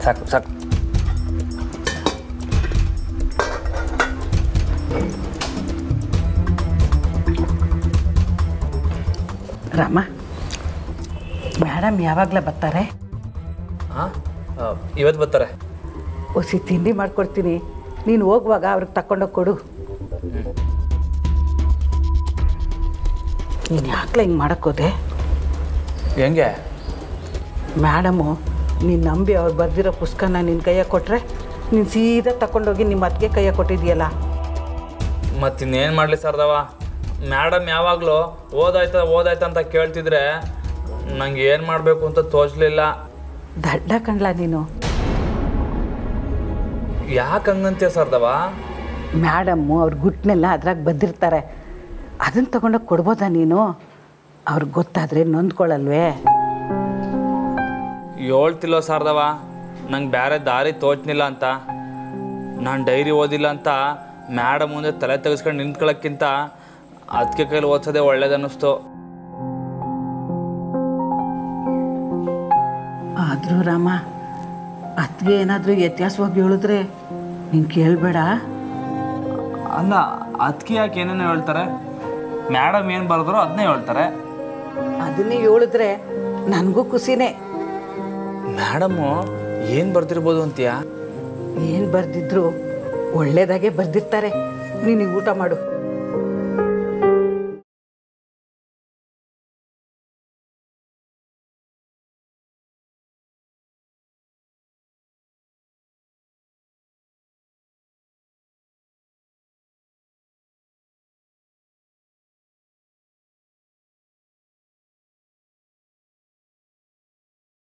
ಸಾಕು ಸಾಕು. ರಾಮ, ಮೇಡಮ್ ಯಾವಾಗಲೇ ಬರ್ತಾರೆ? ಹಾಂ, ಇವತ್ತು ಬರ್ತಾರೆ. ಹೊಸಿ ತಿಂಡಿ ಮಾಡ್ಕೊಡ್ತೀನಿ, ನೀನು ಹೋಗುವಾಗ ಅವ್ರಿಗೆ ತಗೊಂಡೋಗಿ ಕೊಡು. ನೀನು ಯಾಕಲ ಹಿಂಗೆ ಮಾಡೋಕ್ಕೋದೆ? ಹೆಂಗೆ? ಮೇಡಮು ನೀನು ನಂಬಿ ಅವ್ರು ಬರೆದಿರೋ ಪುಸ್ತಕನ ನಿನ್ನ ಕೈಯಾಗ ಕೊಟ್ಟರೆ ನೀನು ಸೀದಾ ತಗೊಂಡೋಗಿ ನಿಮ್ಮ ಅತ್ತಿಗೆ ಕೈಯಾಗ ಕೊಟ್ಟಿದ್ದೀಯಲ್ಲ. ಮತ್ತಿನ್ನೇನು ಮಾಡಲಿ ಸರ್ದವ, ಮೇಡಮ್ ಯಾವಾಗಲೂ ಓದಾಯ್ತ ಅಂತ ಕೇಳ್ತಿದ್ರೆ ನಂಗೆ ಏನು ಮಾಡಬೇಕು ಅಂತ ತೋಚಲಿಲ್ಲ. ದಡ್ಡ ಕಣ್ಲ ನೀನು. ಯಾಕೆ ಹಂಗಂತೀಯ ಸರ್ದವ? ಮೇಡಮ್ಮು ಅವ್ರ ಗುಟ್ಟನೆಲ್ಲ ಅದ್ರಾಗ ಬಂದಿರ್ತಾರೆ, ಅದನ್ನು ತಗೊಂಡೋಗಿ ಕೊಡ್ಬೋದಾ ನೀನು? ಅವ್ರಿಗೆ ಗೊತ್ತಾದರೆ ನೊಂದ್ಕೊಳ್ಳಲ್ವೇ? ಹೇಳ್ತಿಲ್ಲೋ ಸಾರ್ದವ, ನಂಗೆ ಬೇರೆ ದಾರಿ ತೋಚ್ನಿಲ್ಲ ಅಂತ. ನಾನು ಡೈರಿ ಓದಿಲ್ಲ ಅಂತ ಮೇಡಮ್ ಮುಂದೆ ತಲೆ ತೆಗೆಸ್ಕೊಂಡು ನಿಂತ್ಕೊಳ್ಳೋಕ್ಕಿಂತ ಅದಕ್ಕೆ ಕೈಲಿ ಓದಿಸೋದೇ ಒಳ್ಳೇದನ್ನಿಸ್ತು. ಆದರೂ ರಾಮ, ಅತ್ತಿಗೆ ಏನಾದರೂ ವ್ಯತ್ಯಾಸವಾಗಿ ಹೇಳಿದ್ರೆ ನೀನು ಕೇಳಬೇಡ. ಅಲ್ಲ, ಅದಕ್ಕೆ ಯಾಕೆ ಏನೇನು ಹೇಳ್ತಾರೆ? ಮೇಡಮ್ ಏನು ಬರೆದ್ರೋ ಅದನ್ನೇ ಹೇಳ್ತಾರೆ. ಅದನ್ನೇ ಹೇಳಿದ್ರೆ ನನಗೂ ಖುಷಿನೇ. ಮೇಡಮ್ಮು ಏನು ಬರ್ತಿರ್ಬೋದು ಅಂತೀಯಾ? ಏನು ಬರೆದಿದ್ರು ಒಳ್ಳೇದಾಗೆ ಬರೆದಿರ್ತಾರೆ. ನೀನು ಊಟ ಮಾಡು.